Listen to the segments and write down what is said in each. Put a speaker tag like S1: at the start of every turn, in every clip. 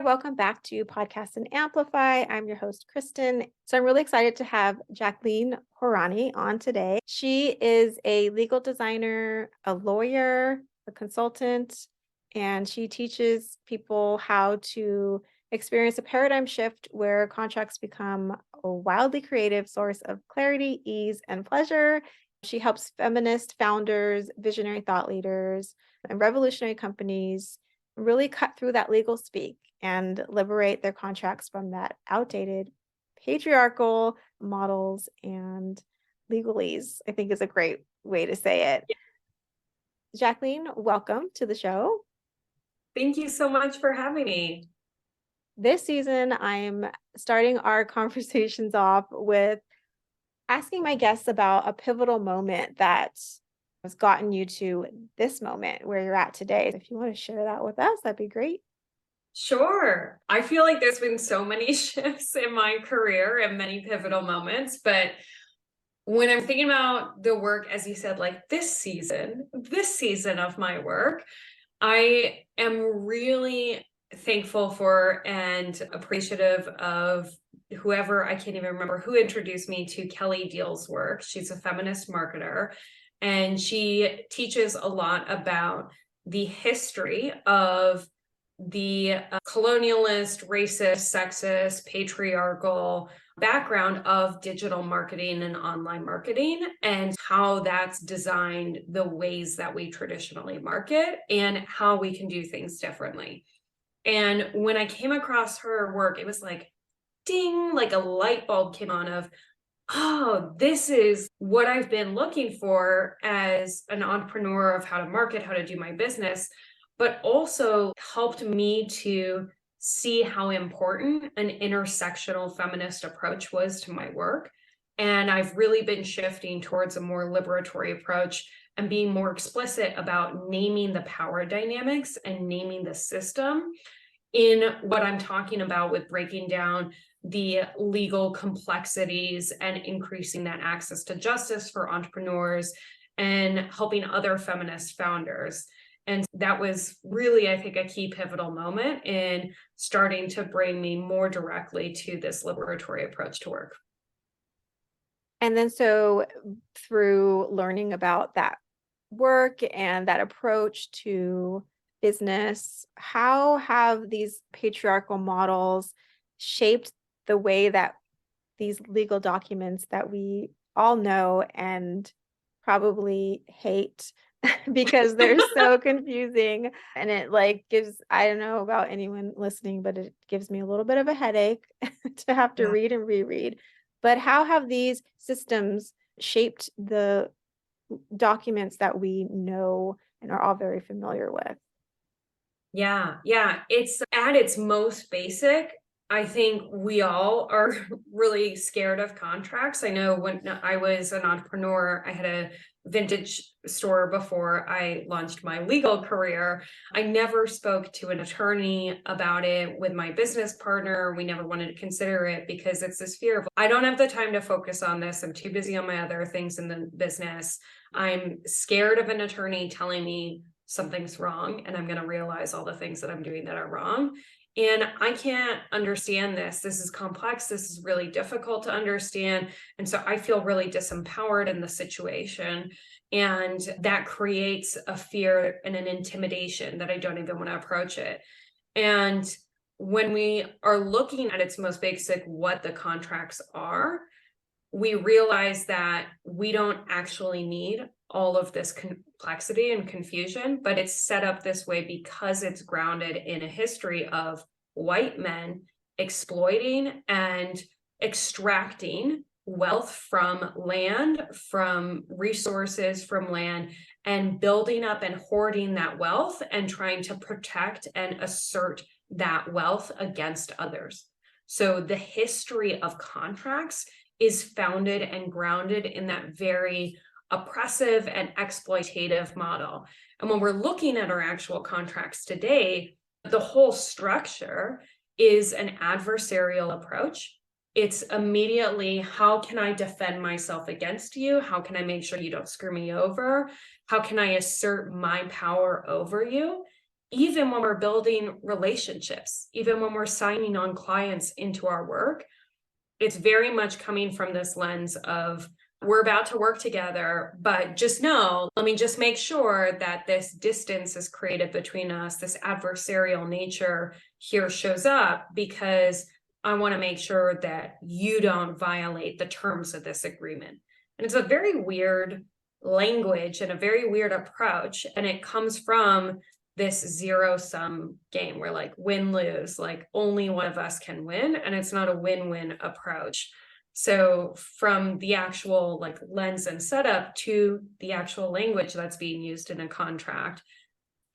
S1: Welcome back to Podcast and Amplify. I'm your host, Kristen. So I'm really excited to have Jacqueline Horani on today. She is a legal designer, a lawyer, a consultant, and she teaches people how to experience a paradigm shift where contracts become a wildly creative source of clarity, ease, and pleasure. She helps feminist founders, visionary thought leaders, and revolutionary companies really cut through that legal speak and liberate their contracts from that outdated patriarchal models and legalese, I think is a great way to say it.
S2: Yeah.
S1: Jacqueline, welcome to the show.
S2: Thank you so much for having me.
S1: This season, I'm starting our conversations off with asking my guests about a pivotal moment that has gotten you to this moment where you're at today. If you want to share that with us, that'd be great.
S2: Sure. I feel like there's been so many shifts in my career and many pivotal moments, but when I'm thinking about the work, as you said, like this season of my work, I am really thankful for and appreciative of whoever, I can't even remember who introduced me to Kelly Deal's work. She's a feminist marketer, and she teaches a lot about the history of the colonialist, racist, sexist, patriarchal background of digital marketing and online marketing, and how that's designed the ways that we traditionally market and how we can do things differently. And when I came across her work, it was like, ding, like a light bulb came on of, oh, this is what I've been looking for as an entrepreneur, of how to market, how to do my business, but also helped me to see how important an intersectional feminist approach was to my work. And I've really been shifting towards a more liberatory approach and being more explicit about naming the power dynamics and naming the system in what I'm talking about with breaking down the legal complexities and increasing that access to justice for entrepreneurs and helping other feminist founders. And that was really, I think, a key pivotal moment in starting to bring me more directly to this liberatory approach to work.
S1: And then so through learning about that work and that approach to business, how have these patriarchal models shaped the way that these legal documents that we all know and probably hate because they're so confusing, and it like gives, I don't know about anyone listening, but it gives me a little bit of a headache to have to
S2: Yeah.
S1: read and reread. But how have these systems shaped the documents that we know and are all very familiar with?
S2: Yeah, it's at its most basic. I think we all are really scared of contracts. I know when I was an entrepreneur, I had a vintage store before I launched my legal career. I never spoke to an attorney about it with my business partner. We never wanted to consider it because it's this fear of, I don't have the time to focus on this. I'm too busy on my other things in the business. I'm scared of an attorney telling me something's wrong and I'm going to realize all the things that I'm doing that are wrong. And I can't understand this. This is complex. This is really difficult to understand. And so I feel really disempowered in the situation. And that creates a fear and an intimidation that I don't even want to approach it. And when we are looking at its most basic, what the contracts are, we realize that we don't actually need all of this complexity and confusion, but it's set up this way because it's grounded in a history of white men exploiting and extracting wealth from land, from resources from land, and building up and hoarding that wealth and trying to protect and assert that wealth against others. So the history of contracts is founded and grounded in that very oppressive and exploitative model. And when we're looking at our actual contracts today, the whole structure is an adversarial approach. It's immediately, how can I defend myself against you? How can I make sure you don't screw me over? How can I assert my power over you? even when we're building relationships, even when we're signing on clients into our work, it's very much coming from this lens of, we're about to work together, but just know, let me just make sure that this distance is created between us, this adversarial nature here shows up, because I want to make sure that you don't violate the terms of this agreement. And it's a very weird language and a very weird approach. And it comes from this zero-sum game where, like, win-lose, like only one of us can win, and it's not a win-win approach. So from the actual like lens and setup to the actual language that's being used in a contract,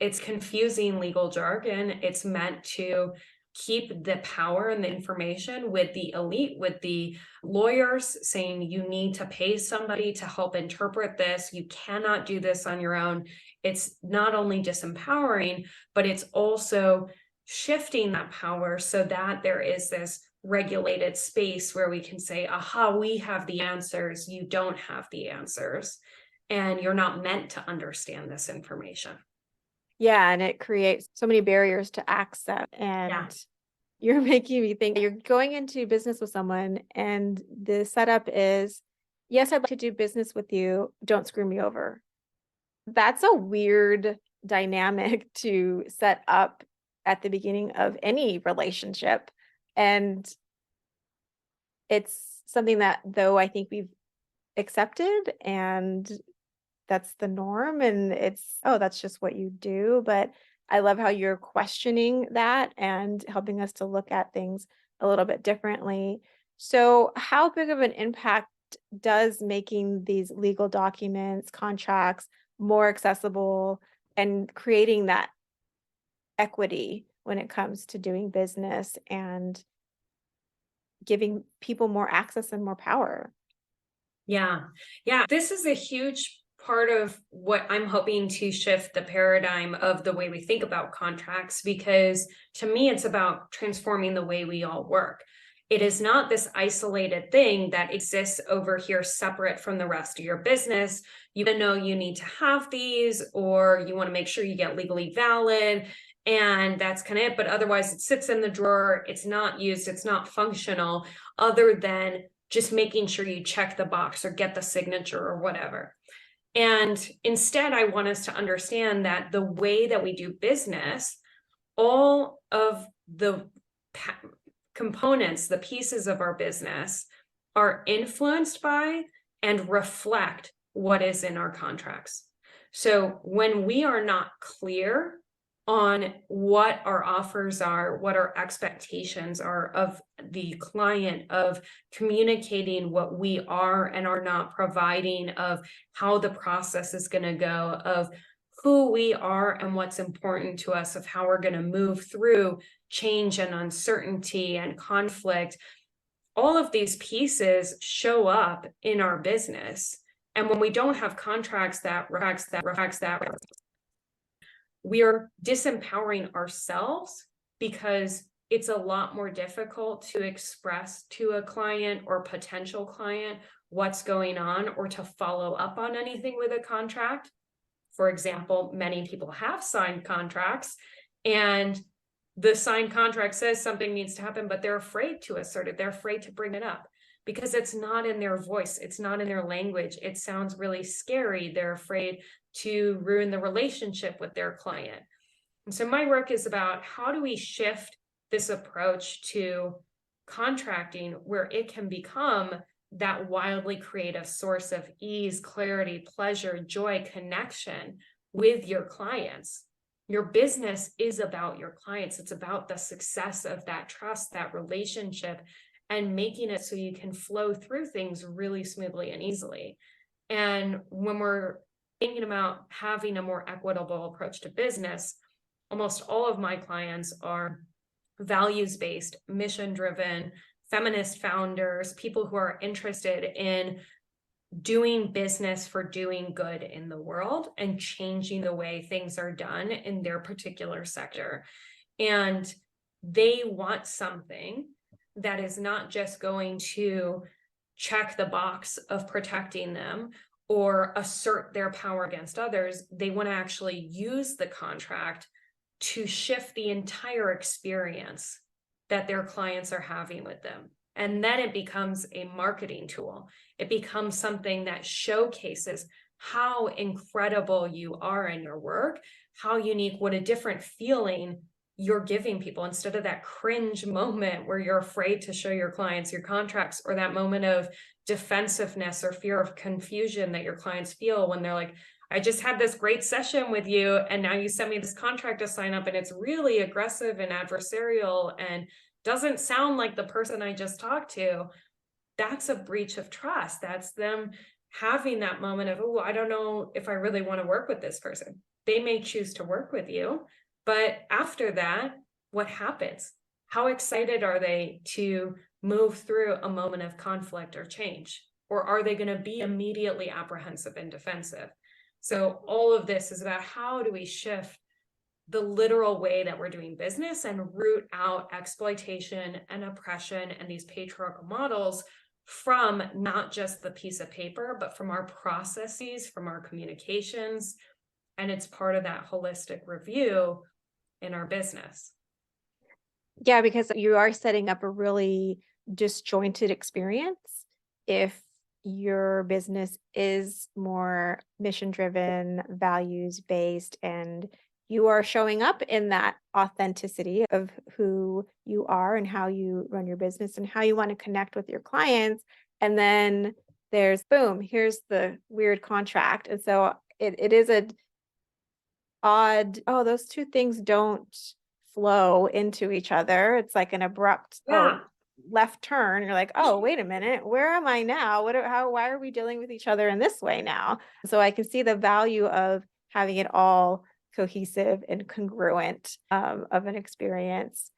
S2: it's confusing legal jargon. It's meant to keep the power and the information with the elite, with the lawyers, saying you need to pay somebody to help interpret this. You cannot do this on your own. It's not only disempowering, but it's also shifting that power so that there is this regulated space where we can say, aha, we have the answers, you don't have the answers, and you're not meant to understand this information.
S1: Yeah, and it creates so many barriers to access. And you're making me think, you're going into business with someone and the setup is, yes, I'd like to do business with you. Don't screw me over. That's a weird dynamic to set up at the beginning of any relationship. And it's something that, though, I think we've accepted, and that's the norm, and it's, oh, that's just what you do. But I love how you're questioning that and helping us to look at things a little bit differently. So how big of an impact does making these legal documents, contracts more accessible and creating that equity when it comes to doing business and giving people more access and more power?
S2: Yeah. This is a huge part of what I'm hoping to shift the paradigm of the way we think about contracts, because to me, it's about transforming the way we all work. It is not this isolated thing that exists over here separate from the rest of your business. You know you need to have these, or you want to make sure you get legally valid, and that's kind of it. But otherwise, it sits in the drawer. It's not used. It's not functional, other than just making sure you check the box or get the signature or whatever. And instead, I want us to understand that the way that we do business, all of the components, the pieces of our business, are influenced by and reflect what is in our contracts. So when we are not clear on what our offers are, what our expectations are of the client, of communicating what we are and are not providing, of how the process is going to go, of who we are and what's important to us, of how we're going to move through change and uncertainty and conflict, all of these pieces show up in our business. And when we don't have contracts that reflects that, we are disempowering ourselves, because it's a lot more difficult to express to a client or potential client what's going on, or to follow up on anything with a contract. For example, many people have signed contracts, and the signed contract says something needs to happen, but they're afraid to assert it. They're afraid to bring it up because it's not in their voice. It's not in their language. It sounds really scary. They're afraid to ruin the relationship with their client. And so my work is about, how do we shift this approach to contracting where it can become that wildly creative source of ease, clarity, pleasure, joy, connection with your clients. Your business is about your clients. It's about the success of that trust, that relationship, and making it so you can flow through things really smoothly and easily. And when we're thinking about having a more equitable approach to business, almost all of my clients are values-based, mission-driven, feminist founders, people who are interested in doing business for doing good in the world and changing the way things are done in their particular sector. And they want something that is not just going to check the box of protecting them or assert their power against others. They want to actually use the contract to shift the entire experience that their clients are having with them. And then it becomes a marketing tool. It becomes something that showcases how incredible you are in your work, how unique, what a different feeling you're giving people, instead of that cringe moment where you're afraid to show your clients your contracts, or that moment of defensiveness or fear of confusion that your clients feel when they're like, I just had this great session with you, and now you sent me this contract to sign up, and it's really aggressive and adversarial and doesn't sound like the person I just talked to. That's a breach of trust. That's them having that moment of, oh, I don't know if I really want to work with this person. They may choose to work with you, but after that, what happens? How excited are they to move through a moment of conflict or change? Or are they going to be immediately apprehensive and defensive? So all of this is about, how do we shift the literal way that we're doing business and root out exploitation and oppression and these patriarchal models from not just the piece of paper, but from our processes, from our communications. And it's part of that holistic review in our business.
S1: Yeah, because you are setting up a really disjointed experience if your business is more mission driven, values based, and you are showing up in that authenticity of who you are and how you run your business and how you want to connect with your clients. And then there's boom, here's the weird contract. And so it is a odd, oh, those two things don't flow into each other. It's like an abrupt,
S2: Yeah.
S1: left turn. You're like, oh, wait a minute, where am I now? Why are we dealing with each other in this way now? So I can see the value of having it all cohesive and congruent of an experience.